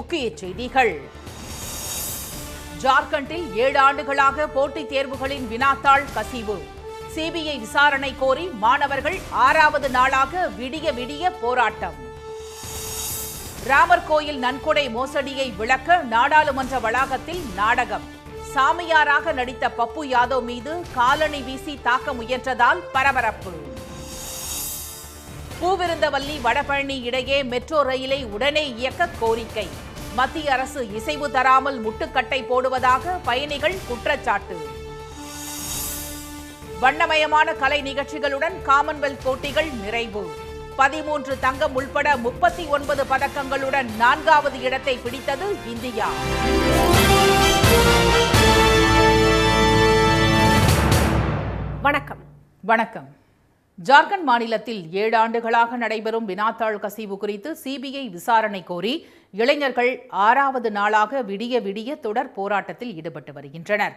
முக்கிய செய்திகள். ஜார்க்கண்டில் 7 ஆண்டுகளாக போட்டித் தேர்வுகளின் வினாத்தாள் கசிவு. சிபிஐ விசாரணை கோரி மாணவர்கள் 6வது நாளாக விடிய விடிய போராட்டம். ராமர் கோயில் நன்கொடை மோசடியை விளக்க நாடாளுமன்ற வளாகத்தில் நாடகம். சாமியாராக நடித்த பப்பு யாதவ் மீது காலணி வீசி தாக்க முயன்றதால் பரபரப்பு. பூவிருந்தவல்லி வடபழனி இடையே மெட்ரோ ரயிலை உடனே இயக்க கோரிக்கை. மத்திய அரசு இசைவு தராமல் முட்டுக்கட்டை போடுவதாக பயணிகள் குற்றச்சாட்டு. வண்ணமயமான கலை நிகழ்ச்சிகளுடன் காமன்வெல்த் போட்டிகள் நிறைவு. 13 தங்கம் உள்பட 39 பதக்கங்களுடன் 4வது இடத்தை பிடித்தது இந்தியா. வணக்கம். ஜார்க்கண்ட் மாநிலத்தில் 7 ஆண்டுகளாக நடைபெறும் வினாத்தாள் கசிவு குறித்து சிபிஐ விசாரணை கோரி இளைஞர்கள் 6வது நாளாக விடிய விடிய தொடர் போராட்டத்தில் ஈடுபட்டு வருகின்றனர்.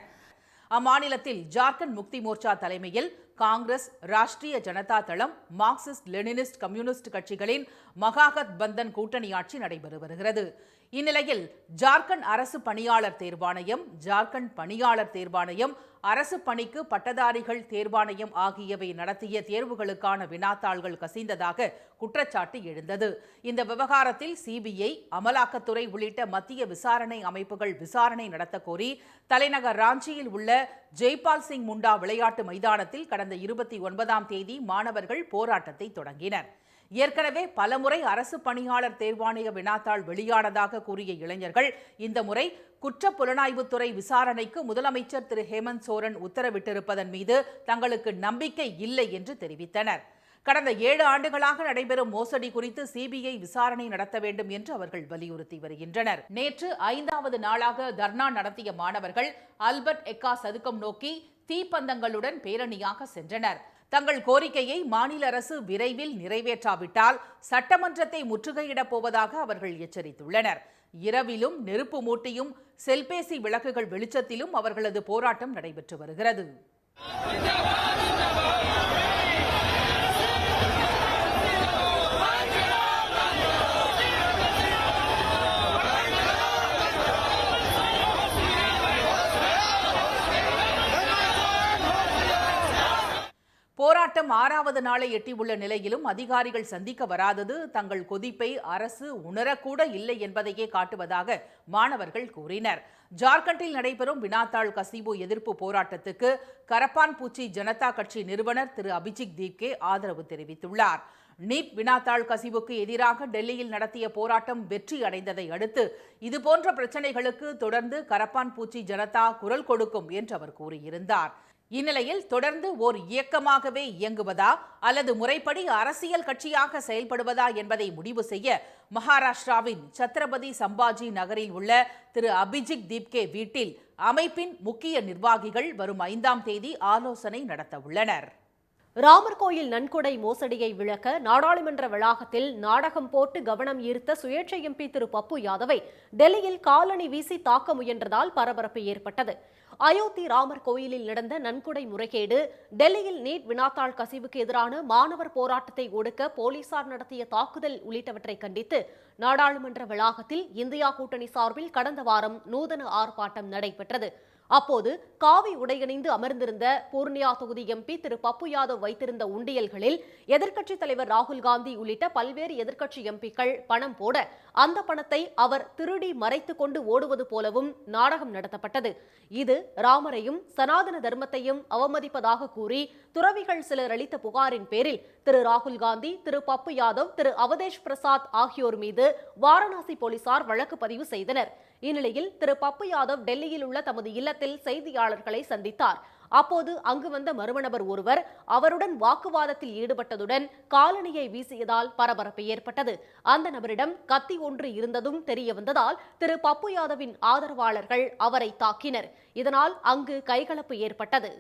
அம்மாநிலத்தில் ஜார்க்கண்ட் முக்தி மோர்ச்சா தலைமையில் காங்கிரஸ், ராஷ்டிரிய ஜனதா தளம், மார்க்சிஸ்ட் லெனினிஸ்ட் கம்யூனிஸ்ட் கட்சிகளின் மகாகத் பந்தன் கூட்டணி ஆட்சி நடைபெற்று வருகிறது. இந்நிலையில் ஜார்க்கண்ட் அரசு பணியாளர் தேர்வாணையம், ஜார்க்கண்ட் பணியாளர் தேர்வாணையம், அரசு பணிக்கு பட்டதாரிகள் தேர்வாணையம் ஆகியவை நடத்திய தேர்வுகளுக்கான வினாத்தாள்கள் கசிந்ததாக குற்றச்சாட்டு எழுந்தது. இந்த விவகாரத்தில் சிபிஐ, அமலாக்கத்துறை உள்ளிட்ட மத்திய விசாரணை அமைப்புகள் விசாரணை நடத்த கோரி தலைநகர் ராஞ்சியில் உள்ள ஜெய்பால் சிங் முண்டா விளையாட்டு மைதானத்தில் கடந்த 29ஆம் தேதி மாணவர்கள் போராட்டத்தை தொடங்கினர். ஏற்கனவே பலமுறை அரசு பணியாளர் தேர்வாணைய வினாத்தாள் வெளியானதாக கூறிய இளைஞர்கள் இந்த முறை குற்ற புலனாய்வுத்துறை விசாரணைக்கு முதலமைச்சர் திரு ஹேமந்த் சோரன் உத்தரவிட்டிருப்பதன் மீது தங்களுக்கு நம்பிக்கை இல்லை என்று தெரிவித்தனர். கடந்த 7 ஆண்டுகளாக நடைபெறும் மோசடி குறித்து சிபிஐ விசாரணை நடத்த வேண்டும் என்று அவர்கள் வலியுறுத்தி வருகின்றனர். நேற்று 5வது நாளாக தர்ணா நடத்திய மாணவர்கள் அல்பர்ட் எக்கா சதுக்கம் நோக்கி தீப்பந்தங்களுடன் பேரணியாக சென்றனர். தங்கள் கோரிக்கையை மாநில அரசு விரைவில் நிறைவேற்றாவிட்டால் சட்டமன்றத்தை முற்றுகையிடப் போவதாக அவர்கள் எச்சரித்துள்ளனர். இரவிலும் நெருப்பு மூட்டியும் செல்பேசி விளக்குகள் வெளிச்சத்திலும் அவர்களது போராட்டம் நடைபெற்று வருகிறது. போராட்டம் 6வது நாளை எட்டியுள்ள நிலையிலும் அதிகாரிகள் சந்திக்க வராதது தங்கள் கொதிப்பை அரசு உணரக்கூட இல்லை என்பதையே காட்டுவதாக மாணவர்கள் கூறினர். ஜார்க்கண்டில் நடைபெறும் வினாத்தாள் கசிவு எதிர்ப்பு போராட்டத்துக்கு கரப்பான்பூச்சி ஜனதா கட்சி நிறுவனர் திரு அபிஜித் தீப்கே ஆதரவு தெரிவித்துள்ளார். நீட் வினாத்தாள் கசிவுக்கு எதிராக டெல்லியில் நடத்திய போராட்டம் வெற்றி அடைந்ததை அடுத்து இதுபோன்ற பிரச்சனைகளுக்கு தொடர்ந்து கரப்பான்பூச்சி ஜனதா குரல் கொடுக்கும் என்று அவர் கூறியிருந்தார். இந்நிலையில் தொடர்ந்து ஓர் இயக்கமாகவே இயங்குவதா அல்லது முறைப்படி அரசியல் கட்சியாக செயல்படுவதா என்பதை முடிவு செய்ய மகாராஷ்டிராவின் சத்ரபதி சம்பாஜி நகரில் உள்ள திரு அபிஜித் தீப்கே வீட்டில் அமைப்பின் முக்கிய நிர்வாகிகள் வரும் 5ஆம் தேதி ஆலோசனை நடத்த உள்ளனர். ராமர் கோயில் நன்கொடை மோசடியை விளக்க நாடாளுமன்ற வளாகத்தில் நாடகம் போட்டு கவனம் ஈர்த்த சுயேட்சை எம்பி திரு பப்பு யாதவை டெல்லியில் காலணி வீசி தாக்க முயன்றதால் பரபரப்பு ஏற்பட்டது. அயோத்தி ராமர் கோயிலில் நடந்த நன்கொடை முறைகேடு, டெல்லியில் நீட் வினாத்தாள் கசிவுக்கு எதிரான மாணவர் போராட்டத்தை ஒடுக்க போலீசார் நடத்திய தாக்குதல் உள்ளிட்டவற்றை கண்டித்து நாடாளுமன்ற வளாகத்தில் இந்தியா கூட்டணி சார்பில் கடந்த வாரம் நூதன ஆர்ப்பாட்டம் நடைபெற்றது. அப்போது காவி உடையணிந்து அமர்ந்திருந்த பூர்ணியா தொகுதி எம்பி திரு பப்பு யாதவ் வைத்திருந்த உண்டியல்களில் எதிர்க்கட்சித் தலைவர் ராகுல் காந்தி உள்ளிட்ட பல்வேறு எதிர்க்கட்சி எம்பிக்கள் பணம் போட அந்த பணத்தை அவர் திருடி மறைத்துக் கொண்டு ஓடுவது போலவும் நாடகம் நடத்தப்பட்டது. இது ராமரையும் சனாதன தர்மத்தையும் அவமதிப்பதாக கூறி துறவிகள் சிலர் அளித்த புகாரின் பேரில் திரு ராகுல் காந்தி, திரு பப்பு யாதவ், திரு அவதேஷ் பிரசாத் ஆகியோர் மீது வாரணாசி போலீசார் வழக்கு பதிவு செய்தனர். இந்நிலையில் திரு பப்பு யாதவ் டெல்லியில் உள்ள தமது இல்லத்தில் செய்தியாளர்களை சந்தித்தார். அப்போது அங்கு வந்த மர்ம நபர் ஒருவர் அவருடன் வாக்குவாதத்தில் ஈடுபட்டதுடன் காலணியை வீசியதால் பரபரப்பு ஏற்பட்டது. அந்த நபரிடம் கத்தி ஒன்று இருந்ததும் தெரிய வந்ததால் திரு பப்பு யாதவின் ஆதரவாளர்கள் அவரை தாக்கினர். இதனால் அங்கு கைகலப்பு ஏற்பட்டது.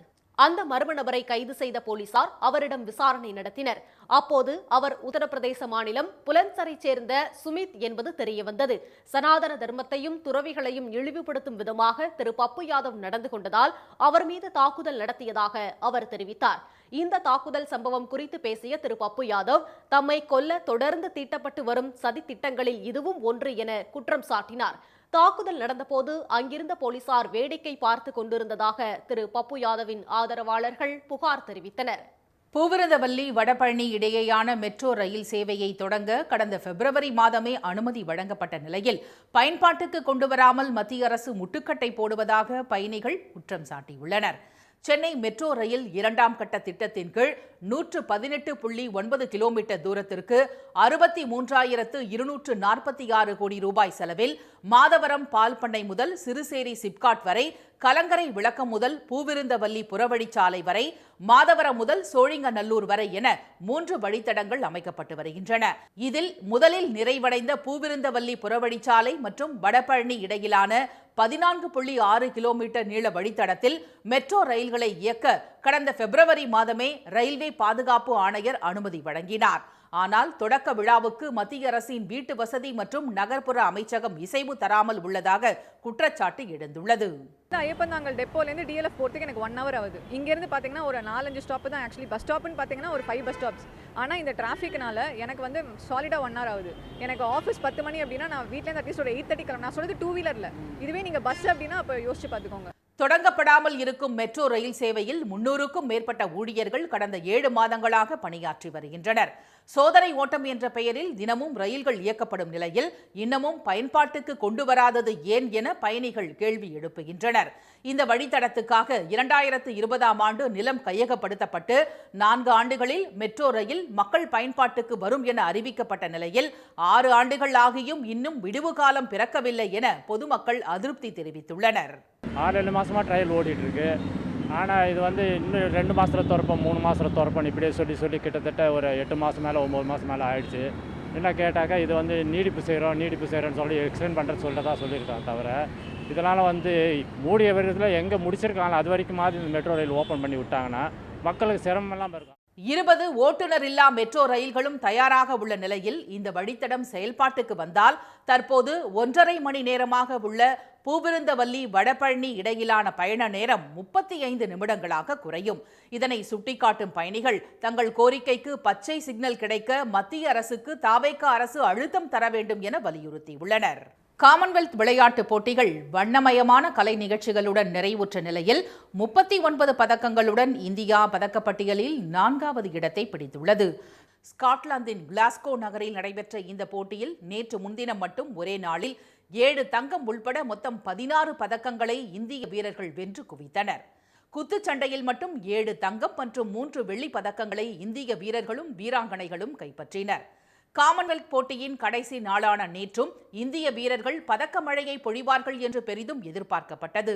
அந்த மர்ம நபரை கைது செய்த போலீசார் அவரிடம் விசாரணை நடத்தினர். அப்போது அவர் உத்தரப்பிரதேச மாநிலம் புலன்சரை சேர்ந்த சுமித் என்பது தெரியவந்தது. சனாதன தர்மத்தையும் துறவிகளையும் இழிவுபடுத்தும் விதமாக திரு பப்பு யாதவ் நடந்து கொண்டதால் அவர் மீது தாக்குதல் நடத்தியதாக அவர் தெரிவித்தார். இந்த தாக்குதல் சம்பவம் குறித்து பேசிய திரு பப்பு யாதவ் தம்மை கொல்ல தொடர்ந்து தீட்டப்பட்டு வரும் சதி திட்டங்களில் இதுவும் ஒன்று என குற்றம் சாட்டினார். தாக்குதல் நடந்தபோது அங்கிருந்த போலீசார் வேடிக்கை பார்த்து கொண்டிருந்ததாக திரு பப்பு யாதவின் ஆதரவாளர்கள் புகார் தெரிவித்தனர். பூவிருந்தவல்லி வடபழனி இடையேயான மெட்ரோ ரயில் சேவையை தொடங்க கடந்த பிப்ரவரி மாதமே அனுமதி வழங்கப்பட்ட நிலையில் பயன்பாட்டுக்கு கொண்டுவராமல் மத்திய அரசு முட்டுக்கட்டை போடுவதாக பயணிகள் குற்றம் சாட்டியுள்ளனர். சென்னை மெட்ரோ ரயில் 2ஆம் கட்ட திட்டத்தின் கீழ் 118.9 கிலோமீட்டர் தூரத்திற்கு 63,246 கோடி ரூபாய் செலவில் மாதவரம் பால் பண்ணை முதல் சிறுசேரி சிப்காட் வரை, கலங்கரை விளக்கம் முதல் பூவிருந்தவல்லி புறவழிச்சாலை வரை, மாதவரம் முதல் சோழிங்கநல்லூர் வரை என 3 வழித்தடங்கள் அமைக்கப்பட்டு வருகின்றன. இதில் முதலில் நிறைவடைந்த பூவிருந்தவல்லி புறவழிச்சாலை மற்றும் வடபழனி இடையிலான 14.6 கிலோமீட்டர் நீள வழித்தடத்தில் மெட்ரோ ரயில்களை இயக்க கடந்த பிப்ரவரி மாதமே ரயில்வே பாதுகாப்பு ஆணையர் அனுமதி வழங்கினார். ஆனால் தொடக்க விழாவுக்கு மத்திய அரசின் வீட்டு வசதி மற்றும் நகர்ப்புற அமைச்சகம் இசைவு தராமல் உள்ளதாக குற்றச்சாட்டு எழுந்துள்ளது. ஐயப்பந்தாங்கல் டெப்போலேருந்து டிஎல்எஃப் போகிறதுக்கு எனக்கு 1 hour ஆகுது. இங்கேருந்து பார்த்தீங்கன்னா ஒரு 4-5 ஸ்டாப்பு தான். ஆக்சுவலி பஸ் ஸ்டாப்னு பார்த்தீங்கன்னா ஒரு 5 பஸ் ஸ்டாப்ஸ். ஆனால் இந்த டிராஃபிக்னால எனக்கு வந்து சாலிடாக 1 hour ஆகுது. எனக்கு ஆஃபீஸ் 10 மணி அப்படின்னா நான் வீட்டிலேருந்து அட்லீஸ்ட் ஒரு 8:30 கிளம்பி. நான் சொல்றது 2 வீலரில். இதுவே நீங்கள் பஸ் அப்படின்னா அப்போ யோசிச்சு பார்த்துக்கோங்க. தொடங்கப்படாமல் இருக்கும் மெட்ரோ ரயில் சேவையில் 300க்கும் மேற்பட்ட ஊழியர்கள் கடந்த 7 மாதங்களாக பணியாற்றி வருகின்றனர். சோதனை ஓட்டம் என்ற பெயரில் தினமும் ரயில்கள் இயக்கப்படும் நிலையில் இன்னமும் பயன்பாட்டுக்கு கொண்டு வராதது ஏன் என பயணிகள் கேள்வி எழுப்புகின்றனர். இந்த வழித்தடத்துக்காக 2020ஆம் ஆண்டு நிலம் கையகப்படுத்தப்பட்டு 4 ஆண்டுகளில் மெட்ரோ ரயில் மக்கள் பயன்பாட்டுக்கு வரும் என அறிவிக்கப்பட்ட நிலையில் 6 ஆண்டுகள் ஆகியும் இன்னும் விடுவு காலம் பிறக்கவில்லை என பொதுமக்கள் அதிருப்தி தெரிவித்துள்ளனர். 6-7 மாதமாக ட்ரையல் ஓடிட்டு இருக்கு. ஆனால் இது வந்து இன்னும் 2 மாதத்தில் திறப்போம், 3 மாதத்தில் திறப்போம் இப்படியே சொல்லி கிட்டத்தட்ட ஒரு 8 மாதம் மேலே 9 மாதம் மேலே ஆயிடுச்சு. என்ன கேட்டாக்கா இது வந்து நீடிப்பு செய்கிறோன்னு சொல்லி எக்ஸ்டெண்ட் பண்ணுறது சொல்லிட்டு தான் சொல்லியிருக்காங்க. தவிர இதனால் வந்து மூடிய விதத்தில் எங்கே முடிச்சிருக்காங்க அது வரைக்கும் மாதிரி இந்த மெட்ரோ ரயில் ஓப்பன் பண்ணி விட்டாங்கன்னா மக்களுக்கு சிரமம் இல்லாமல் இருக்கும். 20 ஓட்டுநர் இல்லா மெட்ரோ ரயில்களும் தயாராக உள்ள நிலையில் இந்த வழித்தடம் செயல்பாட்டுக்கு வந்தால் தற்போது 1.5 மணி நேரமாக உள்ள பூவிருந்தவல்லி வடபழனி இடையிலான பயண நேரம் 35 நிமிடங்களாக குறையும். இதனை சுட்டிக்காட்டும் பயணிகள் தங்கள் கோரிக்கைக்கு பச்சை சிக்னல் கிடைக்க மத்திய அரசுக்கு தாவேக அரசு அழுத்தம் தர வேண்டும் என வலியுறுத்தியுள்ளனர். காமன்வெல்த் விளையாட்டுப் போட்டிகள் வண்ணமயமான கலை நிகழ்ச்சிகளுடன் நிறைவுற்ற நிலையில் 39 பதக்கங்களுடன் இந்தியா பதக்கப்பட்டியலில் 4வது இடத்தை பிடித்துள்ளது. ஸ்காட்லாந்தின் கிளாஸ்கோ நகரில் நடைபெற்ற இந்த போட்டியில் நேற்று முன்தினம் மட்டும் ஒரே நாளில் 7 தங்கம் உள்பட மொத்தம் 16 பதக்கங்களை இந்திய வீரர்கள் வென்று குவித்தனர். குத்துச்சண்டையில் மட்டும் 7 தங்கம் மற்றும் 3 வெள்ளி பதக்கங்களை இந்திய வீரர்களும் வீராங்கனைகளும் கைப்பற்றினர். காமன்வெல்த் போட்டியின் கடைசி நாளான நேற்றும் இந்திய வீரர்கள் பதக்க மழையை பொழிவார்கள் என்று பெரிதும் எதிர்பார்க்கப்பட்டது.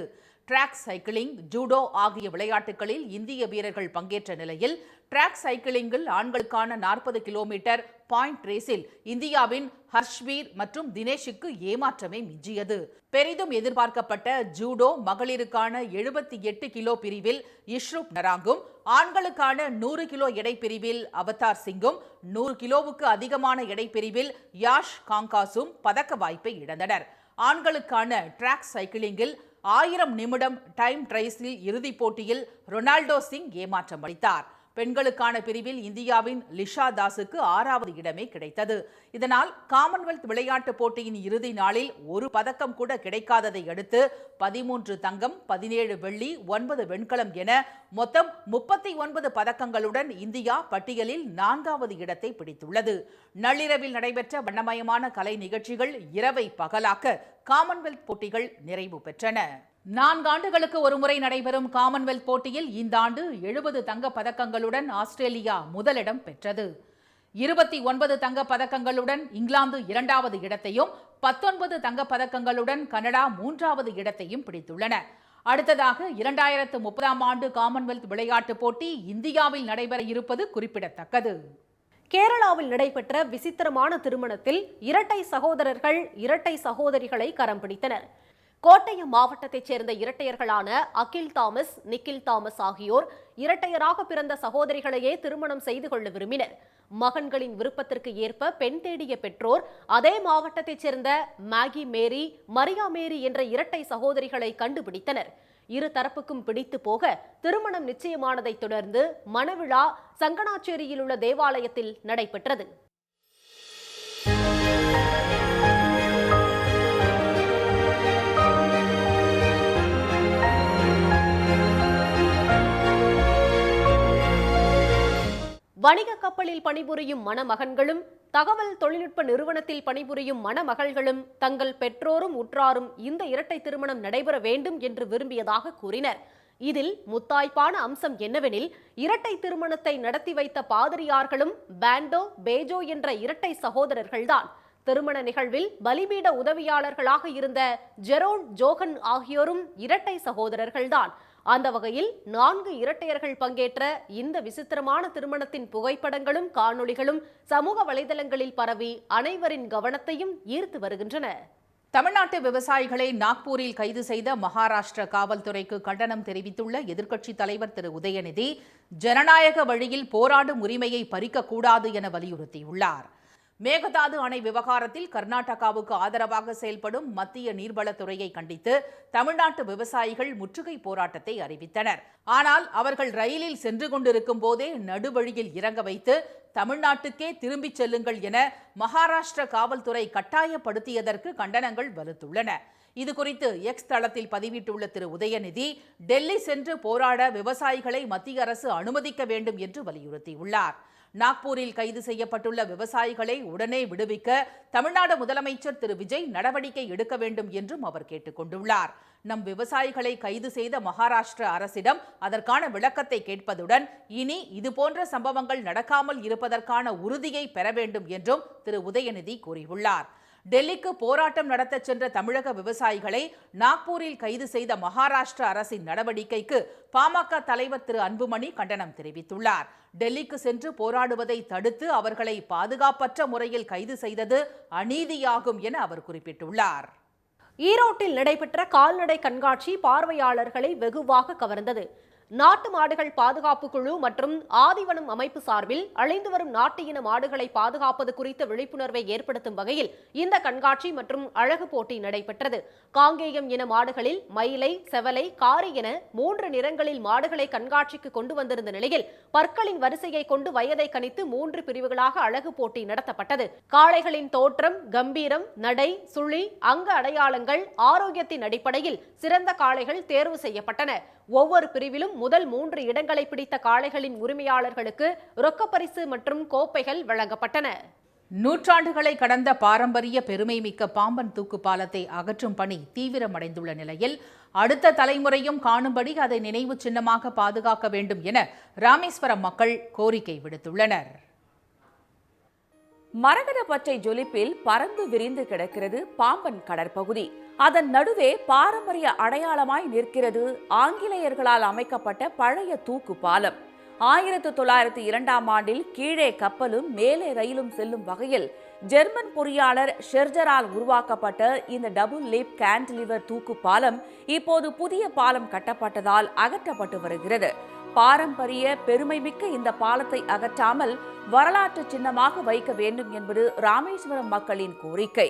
டிராக் சைக்கிளிங், ஜூடோ ஆகிய விளையாட்டுகளில் இந்திய வீரர்கள் பங்கேற்ற நிலையில் டிராக் சைக்கிளிங்கில் ஆண்களுக்கான 40 கிலோமீட்டர் பாயிண்ட் ரேஸில் இந்தியாவின் ஹர்ஷ்வீர் மற்றும் தினேஷுக்கு ஏமாற்றமே மிஞ்சியது. பெரிதும் எதிர்பார்க்கப்பட்ட ஜூடோ மகளிருக்கான 78 கிலோ பிரிவில் இஷ்ரூப் நராங்கும், ஆண்களுக்கான 100 கிலோ எடை பிரிவில் அவதார் சிங்கும், 100 கிலோவுக்கு அதிகமான எடை பிரிவில் யாஷ் காங்காசும் பதக்க வாய்ப்பை இழந்தனர். ஆண்களுக்கான டிராக் சைக்கிளிங்கில் 1000 நிமிடம் டைம் ட்ரையல்ஸில் இறுதிப் போட்டியில் ரொனால்டோ சிங் ஏமாற்றம் அளித்தார். பெண்களுக்கான பிரிவில் இந்தியாவின் லிஷா தாஸுக்கு 6வது இடமே கிடைத்தது. இதனால் காமன்வெல்த் விளையாட்டுப் போட்டியின் இறுதி நாளில் ஒரு பதக்கம் கூட கிடைக்காததை அடுத்து 13 தங்கம், 17 வெள்ளி, 9 வெண்கலம் என மொத்தம் 39 பதக்கங்களுடன் இந்தியா பட்டியலில் 4வது இடத்தை பிடித்துள்ளது. நள்ளிரவில் நடைபெற்ற வண்ணமயமான கலை நிகழ்ச்சிகள் இரவை பகலாக்க காமன்வெல்த் போட்டிகள் நிறைவு பெற்றன. 4 ஆண்டுகளுக்கு ஒருமுறை நடைபெறும் காமன்வெல்த் போட்டியில் இந்த ஆண்டு 70 தங்கப் பதக்கங்களுடன் ஆஸ்திரேலியா முதலிடம் பெற்றது. 29 தங்கப் பதக்கங்களுடன் இங்கிலாந்து 2வது இடத்தையும், 19 தங்கப் பதக்கங்களுடன் கனடா 3வது இடத்தையும் பிடித்துள்ளன. அடுத்ததாக 2030ஆம் ஆண்டு காமன்வெல்த் விளையாட்டுப் போட்டி இந்தியாவில் நடைபெற இருப்பது குறிப்பிடத்தக்கது. கேரளாவில் நடைபெற்ற விசித்திரமான திருமணத்தில் இரட்டை சகோதரர்கள் இரட்டை சகோதரிகளை கரம் பிடித்தனர். கோட்டயம் மாவட்டத்தைச் சேர்ந்த இரட்டையர்களான அகில் தாமஸ், நிக்கில் தாமஸ் ஆகியோர் இரட்டையராக பிறந்த சகோதரிகளையே திருமணம் செய்து கொள்ள விரும்பினர். மகன்களின் விருப்பத்திற்கு ஏற்ப பெண் தேடிய பெற்றோர் அதே மாவட்டத்தைச் சேர்ந்த மேகி மேரி, மரியா மேரி என்ற இரட்டை சகோதரிகளை கண்டுபிடித்தனர். இரு தரப்புக்கும் பிடித்து போக திருமணம் நிச்சயமானதைத் தொடர்ந்து மணவிழா சங்கனாச்சேரியில் உள்ள தேவாலயத்தில் நடைபெற்றது. வணிக கப்பலில் பணிபுரியும் மணமகன்களும் தகவல் தொழில்நுட்ப நிறுவனத்தில் பணிபுரியும் மணமகள்களும் தங்கள் பெற்றோரும் உற்றாரும் இந்த இரட்டை திருமணம் நடைபெற வேண்டும் என்று விரும்பியதாக கூறினர். இதில் முத்தாய்ப்பான அம்சம் என்னவெனில், இரட்டை திருமணத்தை நடத்தி வைத்த பாதிரியார்களும் பேண்டோ பேஜோ என்ற இரட்டை சகோதரர்கள்தான். திருமண நிகழ்வில் பலிபீட உதவியாளர்களாக இருந்த ஜெரோன் ஜோகன் ஆகியோரும் இரட்டை சகோதரர்கள்தான். அந்த வகையில் 4 இரட்டையர்கள் பங்கேற்ற இந்த விசித்திரமான திருமணத்தின் புகைப்படங்களும் காணொளிகளும் சமூக வலைதளங்களில் பரவி அனைவரின் கவனத்தையும் ஈர்த்து வருகின்றன. தமிழ்நாட்டு விவசாயிகளை நாக்பூரில் கைது செய்த மகாராஷ்டிர காவல்துறைக்கு கண்டனம் தெரிவித்துள்ள எதிர்க்கட்சித் தலைவர் திரு உதயநிதி, ஜனநாயக வழியில் போராடும் உரிமையை பறிக்கக்கூடாது என வலியுறுத்தியுள்ளார். மேகதாது அணை விவகாரத்தில் கர்நாடகாவுக்கு ஆதரவாக செயல்படும் மத்திய நீர்வளத்துறையை கண்டித்து தமிழ்நாட்டு விவசாயிகள் முற்றுகை போராட்டத்தை அறிவித்தனர். ஆனால் அவர்கள் ரயிலில் சென்று கொண்டிருக்கும் போதே நடுவழியில் இறங்க வைத்து தமிழ்நாட்டுக்கே திரும்பிச் செல்லுங்கள் என மகாராஷ்டிர காவல்துறை கட்டாயப்படுத்தியதற்கு கண்டனங்கள் வலுத்துள்ளன. இதுகுறித்து எக்ஸ் தளத்தில் பதிவிட்டுள்ள திரு உதயநிதி, டெல்லி சென்று போராட விவசாயிகளை மத்திய அரசு அனுமதிக்க வேண்டும் என்று வலியுறுத்தியுள்ளார். நாக்பூரில் கைது செய்யப்பட்டுள்ள விவசாயிகளை உடனே விடுவிக்க தமிழ்நாடு முதலமைச்சர் திரு விஜய் நடவடிக்கை எடுக்க வேண்டும் என்றும் அவர் கேட்டுக் கொண்டுள்ளார். நம் விவசாயிகளை கைது செய்த மகாராஷ்டிர அரசிடம் அதற்கான விளக்கத்தை கேட்பதுடன் இனி இதுபோன்ற சம்பவங்கள் நடக்காமல் இருப்பதற்கான உறுதியை பெற வேண்டும் என்றும் திரு உதயநிதி கூறியுள்ளார். டெல்லிக்கு போராட்டம் நடத்த சென்ற தமிழக விவசாயிகளை நாக்பூரில் கைது செய்த மகாராஷ்டிர அரசின் நடவடிக்கைக்கு பாமக தலைவர் திரு அன்புமணி கண்டனம் தெரிவித்துள்ளார். டெல்லிக்கு சென்று போராடுவதை தடுத்து அவர்களை பாதுகாப்பற்ற முறையில் கைது செய்தது அநீதியாகும் என அவர் குறிப்பிட்டுள்ளார். ஈரோட்டில் நடைபெற்ற கால்நடை கண்காட்சி பார்வையாளர்களை வெகுவாக கவர்ந்தது. நாட்டு மாடுகள் பாதுகாப்பு குழு மற்றும் ஆதிவனம் அமைப்பு சார்பில் அழிந்து வரும் நாட்டு இன மாடுகளை பாதுகாப்பது குறித்த விழிப்புணர்வை ஏற்படுத்தும் வகையில் இந்த கண்காட்சி மற்றும் அழகு போட்டி நடைபெற்றது. காங்கேயம் இன மாடுகளில் மயிலை, செவலை, காரி என 3 நிறங்களில் மாடுகளை கண்காட்சிக்கு கொண்டு வந்திருந்த நிலையில் பற்களின் வரிசையை கொண்டு வயதை கணித்து 3 பிரிவுகளாக அழகு போட்டி நடத்தப்பட்டது. காளைகளின் தோற்றம், கம்பீரம், நடை, சுழி, அங்க அடையாளங்கள், ஆரோக்கியத்தின் அடிப்படையில் சிறந்த காளைகள் தேர்வு செய்யப்பட்டன. ஒவ்வொரு பிரிவிலும் முதல் 3 இடங்களை பிடித்த காளைகளின் உரிமையாளர்களுக்கு ரொக்கப்பரிசு மற்றும் கோப்பைகள் வழங்கப்பட்டன. நூற்றாண்டுகளை கடந்த பாரம்பரிய பெருமை மிக்க பாம்பன் தூக்கு பாலத்தை அகற்றும் பணி தீவிரமடைந்துள்ள நிலையில் அடுத்த தலைமுறையும் காணும்படி அதை நினைவு சின்னமாக பாதுகாக்க வேண்டும் என ராமேஸ்வரம் மக்கள் கோரிக்கை விடுத்துள்ளனர். மரகத பச்சை ஜொலிப்பில் பறந்து விரிந்து கிடக்கிறது பாம்பன் கடற்பகுதி. அதன் நடுவே பாரம்பரிய அடையாளமாய் நிற்கிறது ஆங்கிலேயர்களால் அமைக்கப்பட்ட பழைய தூக்கு பாலம். 1902ஆம் ஆண்டில் கீழே கப்பலும் மேலே ரயிலும் செல்லும் வகையில் ஜெர்மன் பொறியாளர் ஷெர்ஜரால் உருவாக்கப்பட்ட இந்த டபுள் லீப் கேன்டிலிவர் தூக்கு பாலம் இப்போது புதிய பாலம் கட்டப்பட்டதால் அகற்றப்பட்டு வருகிறது. பாரம்பரிய பெருமைமிக்க இந்த பாலத்தை அகற்றாமல் வரலாற்று சின்னமாக வைக்க வேண்டும் என்பது ராமேஸ்வரம் மக்களின் கோரிக்கை.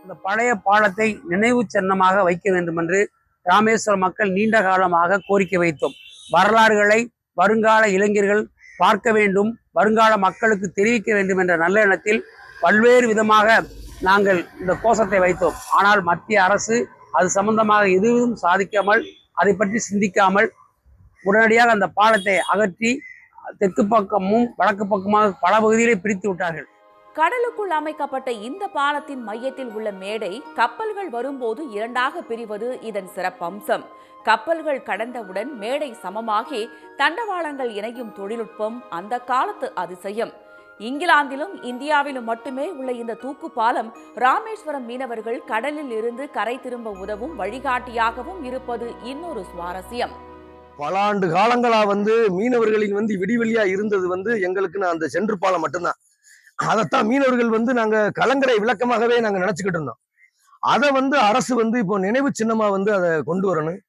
இந்த பழைய பாலத்தை நினைவு சின்னமாக வைக்க வேண்டும் என்று ராமேஸ்வரம் மக்கள் நீண்ட காலமாக கோரிக்கை வைத்தோம். வரலாறுகளை வருங்கால இளைஞர்கள் பார்க்க வேண்டும், வருங்கால மக்களுக்கு தெரிவிக்க வேண்டும் என்ற நல்ல எண்ணத்தில் பல்வேறு விதமாக நாங்கள் இந்த கோஷத்தை வைத்தோம். ஆனால் மத்திய அரசு அது சம்பந்தமாக எதுவும் சாதிக்காமல், அதை பற்றி சிந்திக்காமல் உடனடியாக அந்த பாலத்தை அகற்றி தெற்கு பக்கமும் வடக்கு பக்கமாக பல பகுதிகளை பிரித்து விட்டார்கள். கடலுக்குள் அமைக்கப்பட்ட இந்த பாலத்தின் மையத்தில் உள்ள மேடை கப்பல்கள் வரும்போது 2ஆக பிரிவது இதன் சிறப்பம்சம். கப்பல்கள் கடந்தவுடன் மேடை சமமாகி தண்டவாளங்கள் இணையும் தொழில்நுட்பம் அந்த காலத்து அதிசயம். இங்கிலாந்திலும் இந்தியாவிலும் மட்டுமே உள்ள இந்த தூக்கு பாலம் ராமேஸ்வரம் மீனவர்கள் கடலில் இருந்து கரை திரும்ப உதவும் வழிகாட்டியாகவும் இருப்பது இன்னொரு சுவாரஸ்யம். பல ஆண்டு காலங்களா மீனவர்களின் விடிவெளியா இருந்தது எங்களுக்கு அந்த சென்று பாலம் மட்டும்தான். அதைத்தான் மீனவர்கள் நாங்க கலங்கரை விளக்கமாகவே நாங்க நினைச்சுக்கிட்டு இருந்தோம். அதை வந்து அரசு வந்து இப்போ நினைவு சின்னமா வந்து அதை கொண்டு வரணும்.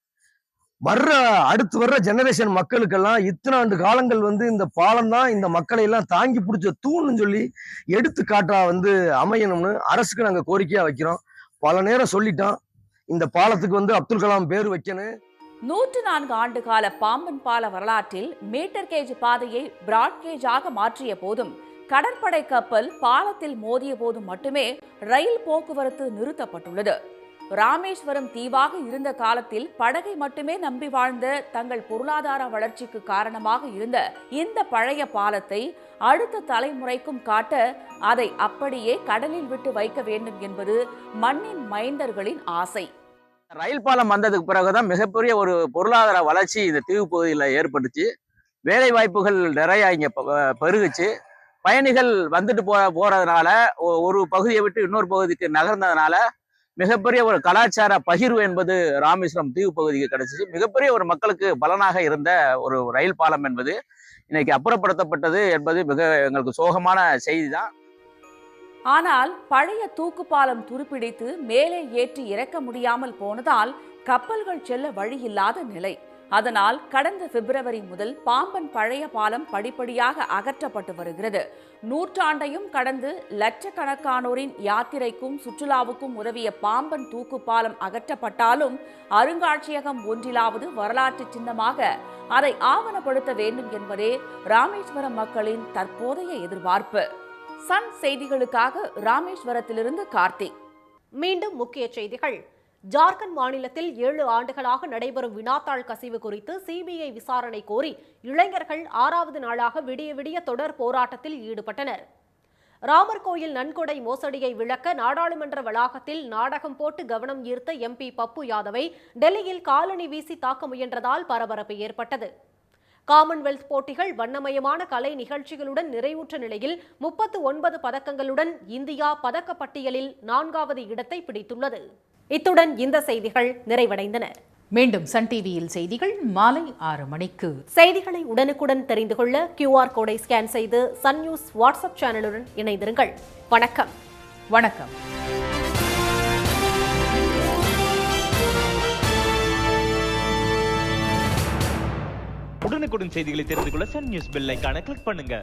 அடுத்து வர்ற ஜெனரேஷன் மக்களுக்கெல்லாம் இத்தனாண்டு காலங்கள் வந்து இந்த பாலம் தான் இந்த மக்களை எல்லாம் தாங்கி பிடிச்ச தூண்னு சொல்லி எடுத்துக்காட்டா வந்து அமையணும்னு அரசுக்கு நாங்க கோரிக்கையா வைக்கிறோம். பல நேரம் சொல்லிட்டோம், இந்த பாலத்துக்கு வந்து அப்துல் கலாம் பேர் வைக்கணும். 104 ஆண்டு கால பாம்பன் பால வரலாற்றில் மீட்டர் கேஜ் பாதையை பிராட் கேஜாக மாற்றிய போதும், கடற்படை கப்பல் பாலத்தில் மோதிய போதும் மட்டுமே ரயில் போக்குவரத்து நிறுத்தப்பட்டுள்ளது. ராமேஸ்வரம் தீவாக இருந்த காலத்தில் படகை மட்டுமே நம்பி வாழ்ந்த தங்கள் பொருளாதார வளர்ச்சிக்கு காரணமாக இருந்த இந்த பழைய பாலத்தை அடுத்த தலைமுறைக்கும் காட்ட அதை அப்படியே கடலில் விட்டு வைக்க வேண்டும் என்பது மண்ணின் மைந்தர்களின் ஆசை. ரயில் பாலம் வந்ததுக்கு பிறகுதான் மிகப்பெரிய ஒரு பொருளாதார வளர்ச்சி இந்த தீவு பகுதியில் ஏற்பட்டுச்சு. வேலை வாய்ப்புகள் நிறைய இங்கே பெருகுச்சு. பயணிகள் வந்துட்டு போறதுனால ஒரு பகுதியை விட்டு இன்னொரு பகுதிக்கு நகர்ந்ததுனால மிகப்பெரிய ஒரு கலாச்சார பகிர்வு என்பது ராமேஸ்வரம் தீவு பகுதிக்கு கிடைச்சிச்சு. மிகப்பெரிய ஒரு மக்களுக்கு பலனாக இருந்த ஒரு ரயில் பாலம் என்பது இன்னைக்கு அப்புறப்படுத்தப்பட்டது என்பது எங்களுக்கு சோகமான செய்தி தான். ஆனால் பழைய தூக்குப்பாலம் துருப்பிடித்து மேலே ஏற்றி இறக்க முடியாமல் போனதால் கப்பல்கள் செல்ல வழியில்லாத நிலை. அதனால் கடந்த பிப்ரவரி முதல் பாம்பன் பழைய பாலம் படிப்படியாக அகற்றப்பட்டு வருகிறது. நூற்றாண்டையும் கடந்து லட்சக்கணக்கானோரின் யாத்திரைக்கும் சுற்றுலாவுக்கும் உதவிய பாம்பன் தூக்கு பாலம் அகற்றப்பட்டாலும் அருங்காட்சியகம் ஒன்றிலாவது வரலாற்று சின்னமாக அதை ஆவணப்படுத்த வேண்டும் என்பதே ராமேஸ்வரம் மக்களின் தற்போதைய எதிர்பார்ப்பு. சன் செய்திகளுக்காக ராமேஸ்வரத்திலிருந்து கார்த்திக். மீண்டும் முக்கிய செய்திகள். ஜார்க்கண்ட் மாநிலத்தில் 7 ஆண்டுகளாக நடைபெறும் வினாத்தாள் கசிவு குறித்து சிபிஐ விசாரணை கோரி இளைஞர்கள் 6வது நாளாக விடிய விடிய தொடர் போராட்டத்தில் ஈடுபட்டனர். ராமர் கோயில் நன்கொடை மோசடியை விளக்க நாடாளுமன்ற வளாகத்தில் நாடகம் போட்டு கவனம் ஈர்த்த எம்பி பப்பு யாதவை டெல்லியில் காலணி வீசி தாக்க முயன்றதால் பரபரப்பு ஏற்பட்டது. காமன்வெல்த் போட்டிகள் வண்ணமயமான கலை நிகழ்ச்சிகளுடன் நிறைவுற்ற நிலையில் 39 பதக்கங்களுடன் இந்தியா பதக்கப்பட்டியலில் 4வது இடத்தை பிடித்துள்ளது. இத்துடன் இந்த செய்திகள் நிறைவடைந்தன. மீண்டும் சன் டிவியில் செய்திகள் மாலை 6 மணிக்கு. செய்திகளை உடனுக்குடன் தெரிந்து கொள்ள QR கோடை ஸ்கேன் செய்து சன் நியூஸ் வாட்ஸ்அப் சேனலுடன் இணைந்திருங்கள். வணக்கம். வணக்கம். உடனுக்குடன் செய்திகளை தெரிந்து கொள்ள சன் நியூஸ் பெல் ஐகானை கிளிக் பண்ணுங்க.